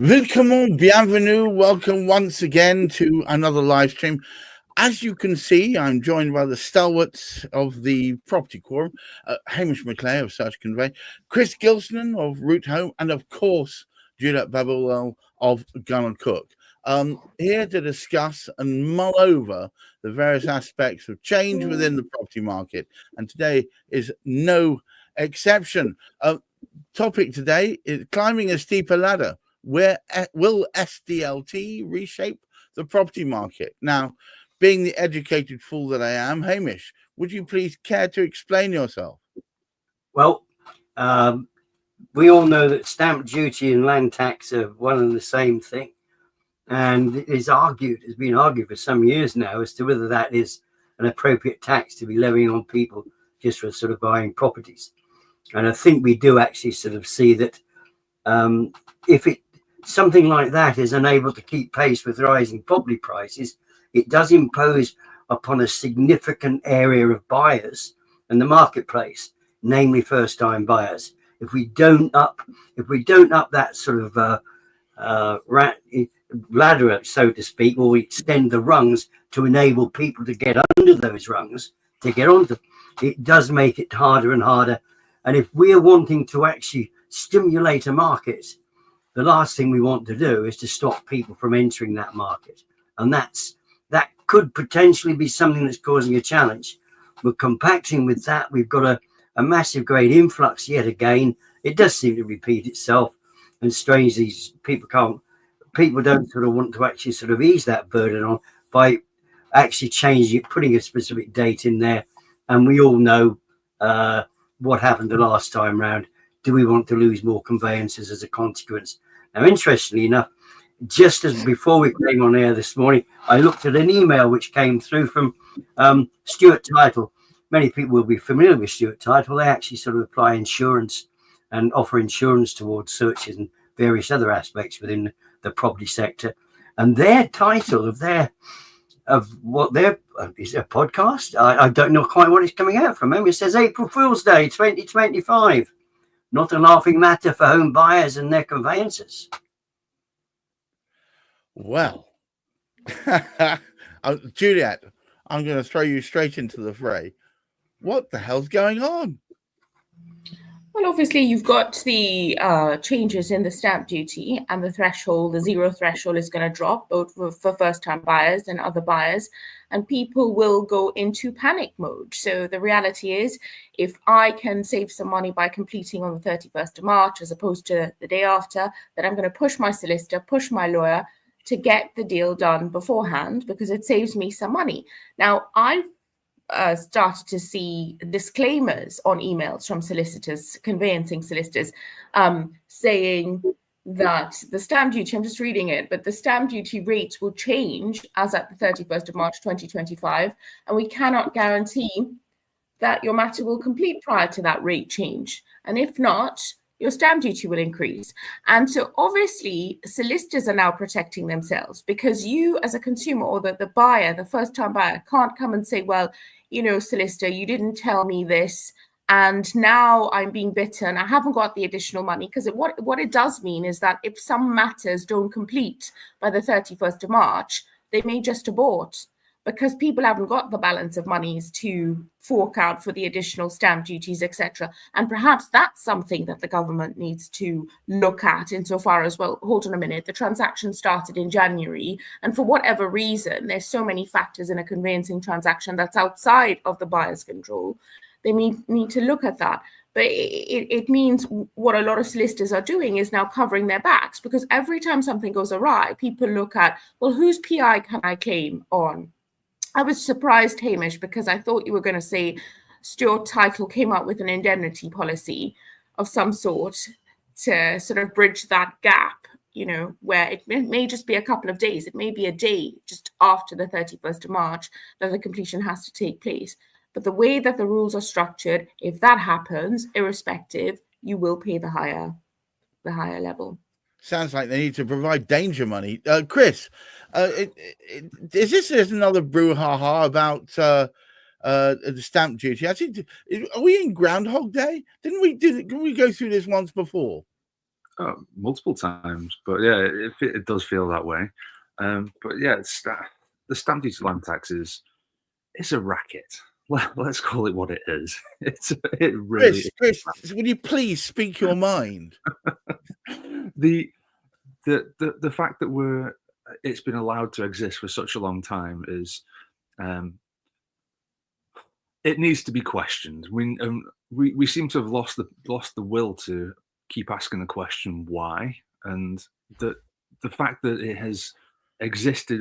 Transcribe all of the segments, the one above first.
Willkommen, bienvenue, welcome once again to another live stream. As you can see, I'm joined by the stalwarts of the property quorum, Hamish McClay of Search Convey, Chris Gilsenan of Root Home, and of course, Julet Baboolal of Gun & Cook. Here to discuss and mull over the various aspects of change within the property market. And today is no exception. Topic today is climbing a steeper ladder. Where will SDLT reshape the property market? Now, being the educated fool that I am, Hamish, would you please care to explain yourself? Well, we all know that stamp duty and land tax are one and the same thing. And it's been argued for some years now as to whether that is an appropriate tax to be levying on people just for sort of buying properties. And I think we do actually sort of see that if something like that is unable to keep pace with rising property prices, it does impose upon a significant area of buyers in the marketplace, namely first-time buyers. If we don't up that sort of ladder, so to speak, or we extend the rungs to enable people to get under those rungs to get onto, it does make it harder and harder. And if we're wanting to actually stimulate a market, the last thing we want to do is to stop people from entering that market. And that could potentially be something that's causing a challenge. We're compacting with that. We've got a massive great influx yet again. It does seem to repeat itself. And strangely, people don't sort of want to actually sort of ease that burden on by actually changing it, putting a specific date in there. And we all know what happened the last time round. Do we want to lose more conveyancers as a consequence? Now, interestingly enough, just as before we came on air this morning, I looked at an email which came through from Stuart Title. Many people will be familiar with Stuart Title. They actually sort of apply insurance and offer insurance towards searches and various other aspects within the property sector. And their title is a podcast. I don't know quite what it's coming out from. It says April Fool's Day 2025. Not a laughing matter for home buyers and their conveyancers. Well, Juliet, I'm going to throw you straight into the fray. What the hell's going on? Well, obviously, you've got the changes in the stamp duty and the threshold. The zero threshold is going to drop both for first-time buyers and other buyers, and people will go into panic mode. So the reality is, if I can save some money by completing on the 31st of March as opposed to the day after, then I'm going to push my solicitor, push my lawyer to get the deal done beforehand because it saves me some money. Now, I've started to see disclaimers on emails from solicitors, conveyancing solicitors, saying that the stamp duty, I'm just reading it, but the stamp duty rates will change as at the 31st of March 2025, and we cannot guarantee that your matter will complete prior to that rate change. And if not, your stamp duty will increase. And so obviously solicitors are now protecting themselves because you as a consumer or the buyer, the first-time buyer, can't come and say, well, you know, solicitor, you didn't tell me this, and now I'm being bitten. I haven't got the additional money, because what it does mean is that if some matters don't complete by the 31st of March, they may just abort because people haven't got the balance of monies to fork out for the additional stamp duties, etc. And perhaps that's something that the government needs to look at insofar as, well, hold on a minute, the transaction started in January, and for whatever reason, there's so many factors in a conveyancing transaction that's outside of the buyer's control. They need to look at that. But it means what a lot of solicitors are doing is now covering their backs, because every time something goes awry, people look at, well, whose PI can I claim on? I was surprised, Hamish, because I thought you were going to say Stuart Title came up with an indemnity policy of some sort to sort of bridge that gap, you know, where it may just be a couple of days. It may be a day just after the 31st of March that the completion has to take place. But the way that the rules are structured, if that happens, irrespective, you will pay the higher level. Sounds like they need to provide danger money. Chris, is this another brouhaha about the stamp duty? I think, are we in Groundhog Day? Didn't we go through this once before? Multiple times, but yeah, it does feel that way. But yeah, the stamp duty land tax is a racket. Well, let's call it what it is. It really Chris, would you please speak your mind? the fact that it's been allowed to exist for such a long time is it needs to be questioned. We seem to have lost the will to keep asking the question why, and the fact that it has existed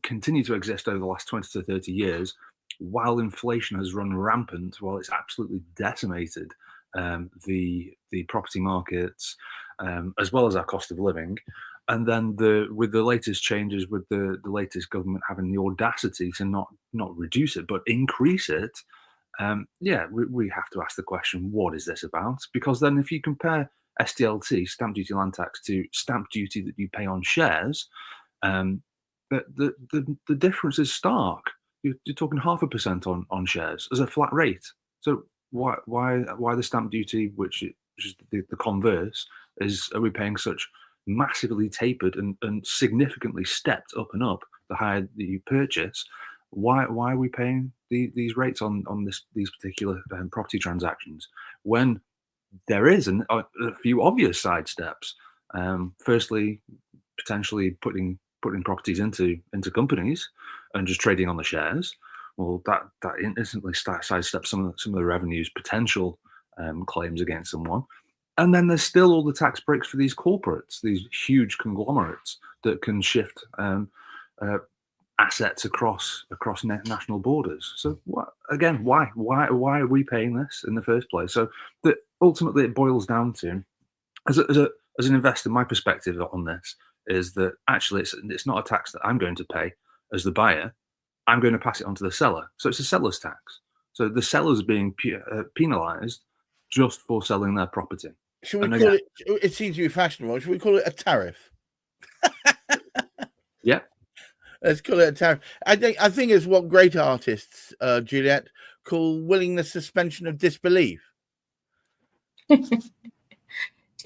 continued to exist over the last 20 to 30 years, while inflation has run rampant, while it's absolutely decimated the property markets, as well as our cost of living. And then with the latest changes, with the latest government having the audacity to not reduce it but increase it, we have to ask the question, what is this about? Because then if you compare SDLT, stamp duty land tax, to stamp duty that you pay on shares, the difference is stark. You're talking 0.5% on shares as a flat rate. So why the stamp duty, which is the converse, are we paying such massively tapered and significantly stepped up and up the higher that you purchase? Why are we paying these rates on these particular property transactions when there is a few obvious side steps? Firstly, potentially putting properties into companies and just trading on the shares. Well, that instantly sidesteps some of the revenues potential claims against someone. And then there's still all the tax breaks for these corporates, these huge conglomerates that can shift assets across national borders. So why are we paying this in the first place? So that ultimately it boils down to, as an investor, my perspective on this is that actually it's not a tax that I'm going to pay as the buyer. I'm going to pass it on to the seller. So it's a seller's tax. So the seller's being penalised just for selling their property. Should we call it? It seems to be fashionable. Should we call it a tariff? Yeah. Let's call it a tariff. I think it's what great artists, Juliet, call willingness suspension of disbelief.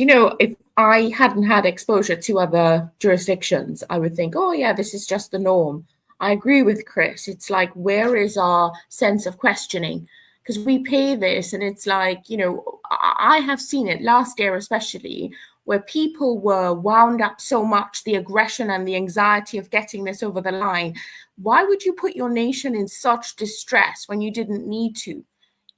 If I hadn't had exposure to other jurisdictions, I would think, oh yeah, this is just the norm. I agree with Chris. It's like, where is our sense of questioning? Because we pay this, and it's like, I have seen it last year, especially, where people were wound up so much, the aggression and the anxiety of getting this over the line. Why would you put your nation in such distress when you didn't need to?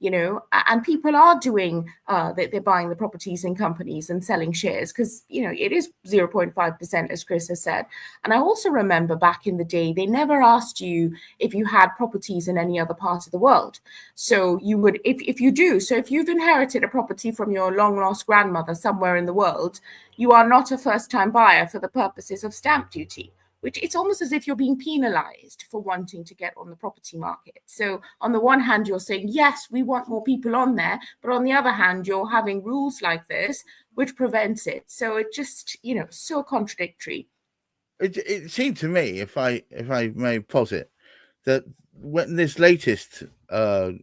And people are doing, they're buying the properties in companies and selling shares because, it is 0.5%, as Chris has said. And I also remember back in the day, they never asked you if you had properties in any other part of the world. So you would, if you do, so if you've inherited a property from your long lost grandmother somewhere in the world, you are not a first time buyer for the purposes of stamp duty. Which it's almost as if you're being penalized for wanting to get on the property market. So on the one hand, you're saying, yes, we want more people on there. But on the other hand, you're having rules like this, which prevents it. So it just, so contradictory. It seemed to me, if I may posit, that when this latest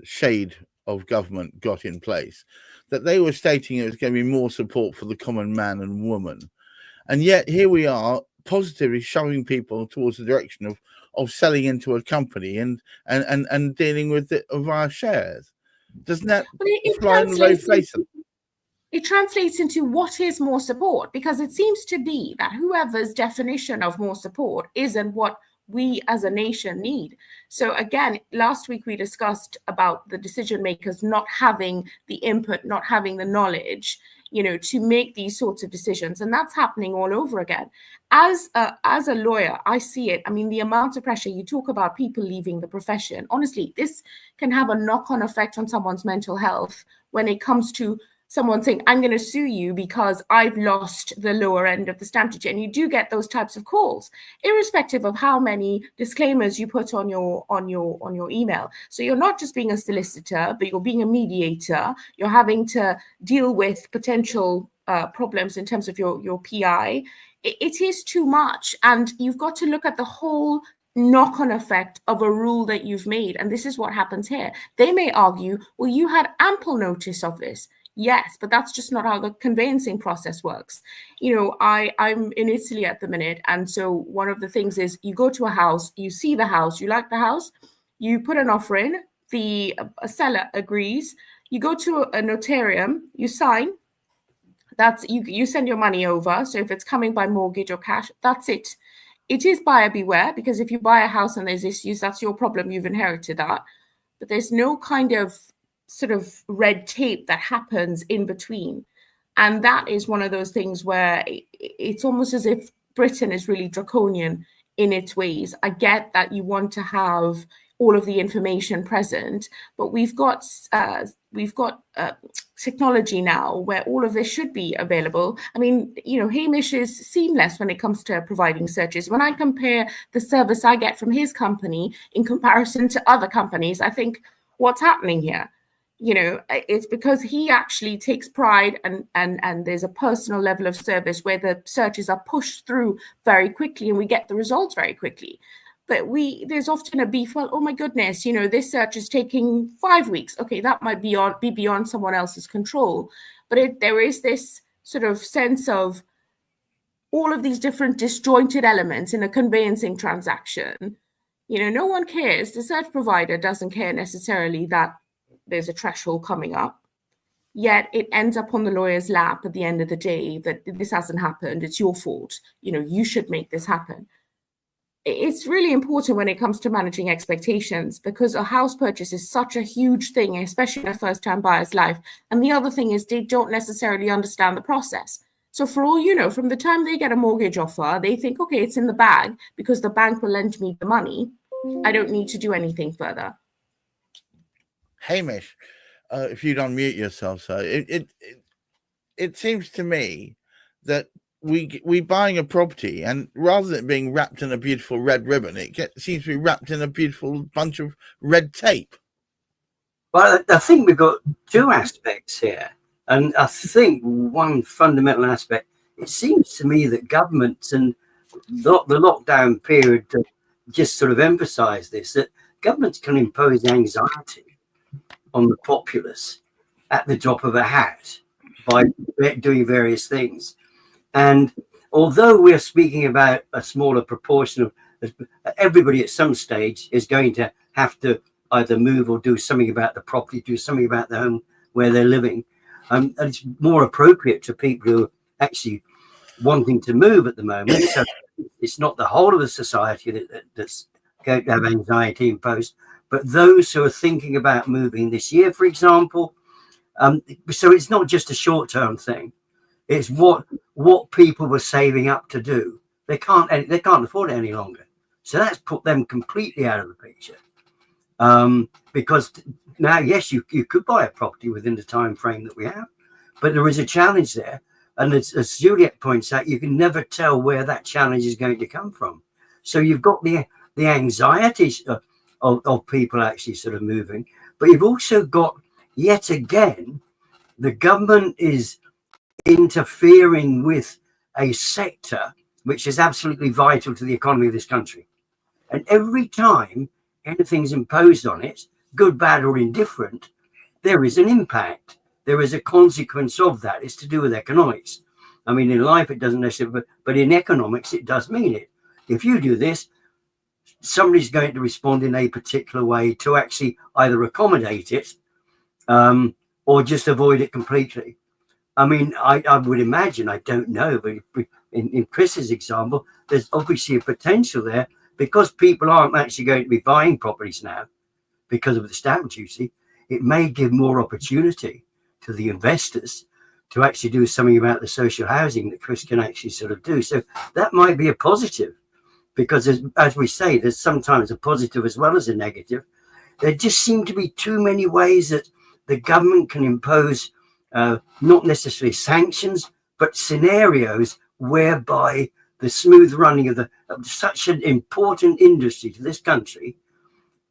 shade of government got in place, that they were stating it was going to be more support for the common man and woman. And yet here we are, positively shoving people towards the direction of selling into a company and dealing with it via shares. Doesn't that fly in the very face of it? It translates into what is more support, because it seems to be that whoever's definition of more support isn't what we as a nation need. So again, last week we discussed about the decision makers not having the input, not having the knowledge, to make these sorts of decisions. And that's happening all over again. As a lawyer, I see it. I mean, the amount of pressure, you talk about people leaving the profession. Honestly, this can have a knock-on effect on someone's mental health when it comes to someone saying, I'm going to sue you because I've lost the lower end of the stamp duty. And you do get those types of calls, irrespective of how many disclaimers you put on your email. So you're not just being a solicitor, but you're being a mediator. You're having to deal with potential problems in terms of your PI. It is too much. And you've got to look at the whole knock-on effect of a rule that you've made. And this is what happens here. They may argue, well, you had ample notice of this. Yes, but that's just not how the conveyancing process works. You know, I'm in Italy at the minute, and so one of the things is you go to a house, you see the house, you like the house, you put an offer in, the seller agrees, you go to a notarium, you sign, that's you send your money over. So if it's coming by mortgage or cash, that's it. It is buyer beware, because if you buy a house and there's issues, that's your problem, you've inherited that. But there's no kind of sort of red tape that happens in between. And that is one of those things where it's almost as if Britain is really draconian in its ways. I get that you want to have all of the information present, but we've got technology now where all of this should be available. I mean, you know, Hamish is seamless when it comes to providing searches. When I compare the service I get from his company in comparison to other companies, I think, what's happening here? You know, it's because he actually takes pride, and there's a personal level of service where the searches are pushed through very quickly and we get the results very quickly. But there's often a beef. Well, oh my goodness, you know, this search is taking 5 weeks. Okay, that might be beyond someone else's control. But there is this sort of sense of all of these different disjointed elements in a conveyancing transaction. You know, no one cares. The search provider doesn't care necessarily that there's a threshold coming up. Yet it ends up on the lawyer's lap at the end of the day that this hasn't happened. It's your fault. You know, you should make this happen. It's really important when it comes to managing expectations, because a house purchase is such a huge thing, especially in a first-time buyer's life. And the other thing is they don't necessarily understand the process. So for all you know, from the time they get a mortgage offer, they think, okay, it's in the bag because the bank will lend me the money. I don't need to do anything further. Hamish, if you'd unmute yourself, sir, it seems to me that we buying a property, and rather than it being wrapped in a beautiful red ribbon, seems to be wrapped in a beautiful bunch of red tape. Well, I think we've got two aspects here, and I think one fundamental aspect, it seems to me that governments and the lockdown period just sort of emphasise this, that governments can impose anxiety on the populace at the drop of a hat by doing various things. And although we're speaking about a smaller proportion of everybody at some stage is going to have to either move or do something about the property, do something about the home where they're living. And it's more appropriate to people who are actually wanting to move at the moment. So it's not the whole of the society that's going to have anxiety imposed, but those who are thinking about moving this year, for example. So it's not just a short-term thing. It's what people were saving up to do. They can't afford it any longer. So that's put them completely out of the picture. Because now, yes, you could buy a property within the time frame that we have, but there is a challenge there. And as Juliet points out, you can never tell where that challenge is going to come from. So you've got the anxieties of people actually sort of moving, but you've also got, yet again, the government is interfering with a sector which is absolutely vital to the economy of this country. And every time anything's imposed on it, good, bad, or indifferent, there is an impact. There is a consequence of that. It's to do with economics. I mean, in life, it doesn't necessarily, but in economics, it does mean it. If you do this, somebody's going to respond in a particular way to actually either accommodate it or just avoid it completely. I mean, I would imagine, I don't know, but in Chris's example, there's obviously a potential there because people aren't actually going to be buying properties now because of the stamp duty. It may give more opportunity to the investors to actually do something about the social housing that Chris can actually sort of do. So that might be a positive because, as we say, there's sometimes a positive as well as a negative. There just seem to be too many ways that the government can impose not necessarily sanctions, but scenarios whereby the smooth running of such an important industry to this country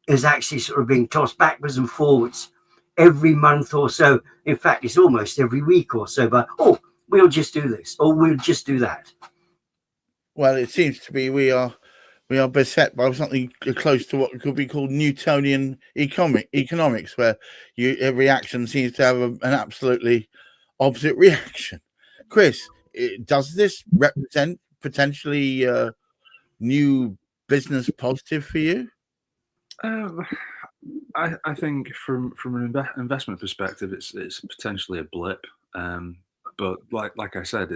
is actually sort of being tossed backwards and forwards every month or so. In fact, it's almost every week or so, but, oh, we'll just do this or we'll just do that. Well, it seems to be we are we are beset by something close to what could be called Newtonian economics, where every action seems to have an absolutely opposite reaction. Chris, does this represent potentially new business positive for you? I think from an investment perspective, it's potentially a blip. But like I said,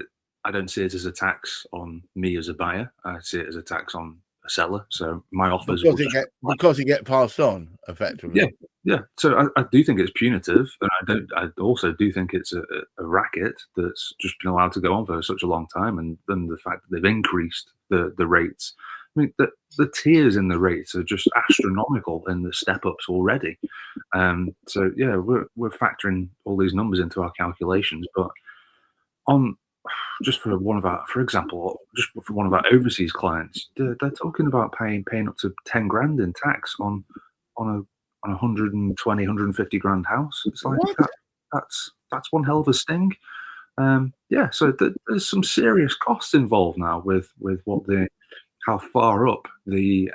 I don't see it as a tax on me as a buyer. I see it as a tax on a seller. So my offers because it get passed on effectively. Yeah. So I do think it's punitive, and I also do think it's a racket that's just been allowed to go on for such a long time, and then the fact that they've increased the rates. I mean, the tiers in the rates are just astronomical in the step ups already. So yeah, we're factoring all these numbers into our calculations, but just for one of our overseas clients, they're talking about paying up to 10 grand in tax on a 120, 150 grand house. It's like that's one hell of a sting. So there's some serious costs involved now with how far up the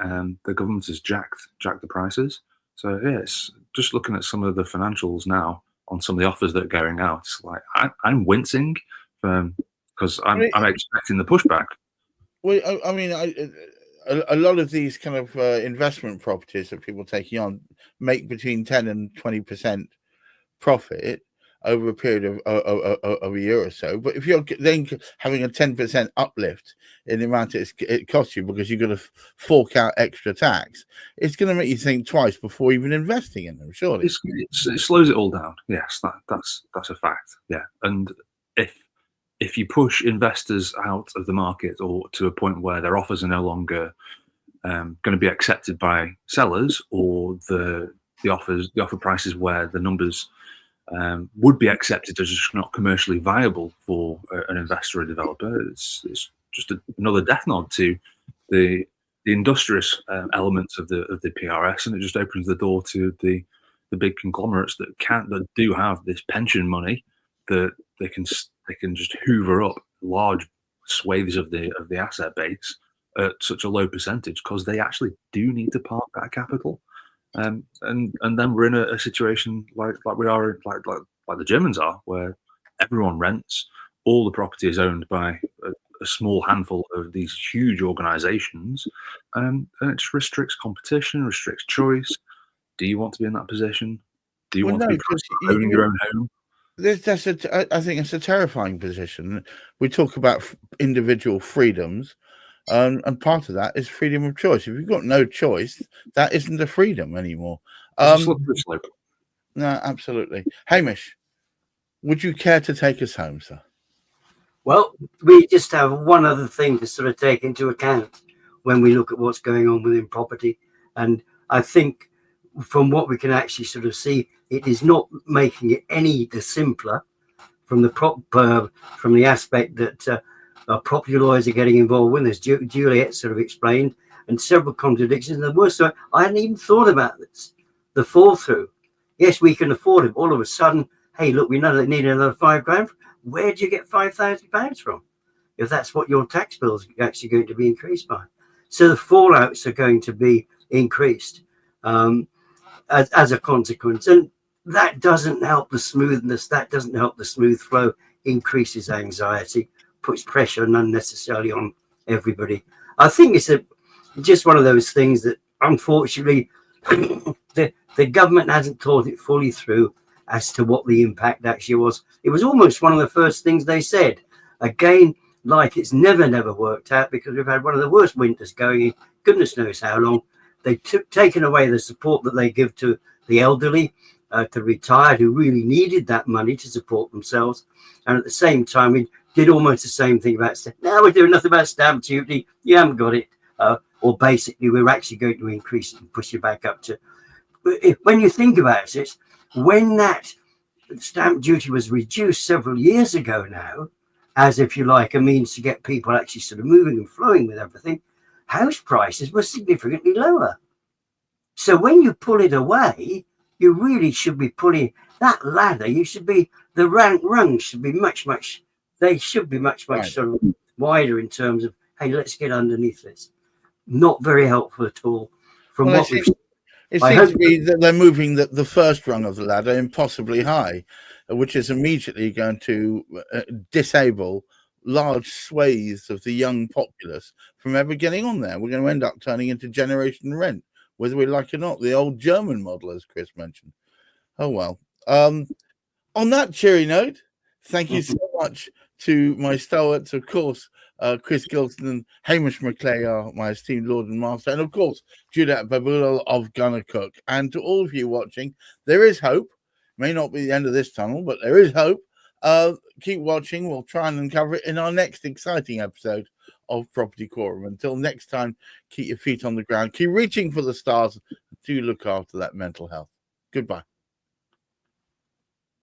government has jacked the prices. So yeah, it's just looking at some of the financials now on some of the offers that are going out. It's like I'm wincing because I'm expecting the pushback. Well, I mean, a lot of these kind of investment properties that people are taking on make between 10 and 20% profit over a period of a year or so. But if you're then having a 10% uplift in the amount it costs you because you've got to fork out extra tax, it's going to make you think twice before even investing in them. Surely, it slows it all down. Yes, that's a fact. Yeah, and if you push investors out of the market or to a point where their offers are no longer going to be accepted by sellers, or the offer prices where the numbers would be accepted as just not commercially viable for an investor or developer, it's just another death nod to the industrious elements of the PRS, and it just opens the door to the big conglomerates that do have this pension money that they can just hoover up large swathes of the asset base at such a low percentage because they actually do need to park that capital. And then we're in a situation like we are like the Germans are, where everyone rents. All the property is owned by a small handful of these huge organisations, and it just restricts competition, restricts choice. Do you want to be in that position? Do you want to be owning your own home? I think it's a terrifying position. We talk about individual freedoms. And part of that is freedom of choice. If you've got no choice, that isn't a freedom anymore. No, absolutely. Hamish, would you care to take us home, sir? Well, we just have one other thing to sort of take into account when we look at what's going on within property. And I think from what we can actually sort of see, it is not making it any the simpler from the aspect that property lawyers are getting involved with, as Juliet sort of explained, and several contradictions. And the worst, I hadn't even thought about this, the fall through. Yes, we can afford it. All of a sudden, hey, look, we know they need another £5 grand. Where do you get £5,000 from? If that's what your tax bill is actually going to be increased by. So the fallouts are going to be increased as a consequence. And that doesn't help the smoothness. That doesn't help the smooth flow, increases anxiety, puts pressure unnecessarily on everybody. I think it's just one of those things that, unfortunately, the government hasn't thought it fully through as to what the impact actually was. It was almost one of the first things they said. Again, like it's never worked out, because we've had one of the worst winters going in goodness knows how long. They taken away the support that they give to the elderly, to retired, who really needed that money to support themselves. And at the same time, we did almost the same thing about now we're doing nothing about stamp duty. You haven't got it. Or basically, we're actually going to increase it and push it back up to. When you think about it, when that stamp duty was reduced several years ago now, as if you like a means to get people actually sort of moving and flowing with everything, house prices were significantly lower. So when you pull it away, you really should be pulling that ladder. You should be, the rungs should be much right. sort of wider in terms of, hey, let's get underneath this. not very helpful at all. From Well, what we've it I seems hope to be that they're moving the first rung of the ladder impossibly high, which is immediately going to disable large swathes of the young populace from ever getting on there. We're going to end up turning into generation rent, whether we like it or not. The old German model, as Chris mentioned. Oh, well. On that cheery note, thank you so much to my stalwarts, of course, Chris Gilsenan, Hamish McClay, my esteemed Lord and Master, and of course, Julet Baboolal of Gunner Cook. And to all of you watching, there is hope. May not be the end of this tunnel, but there is hope. Keep watching. We'll try and uncover it in our next exciting episode of Property Quorum. Until next time, keep your feet on the ground. Keep reaching for the stars. Do look after that mental health. Goodbye.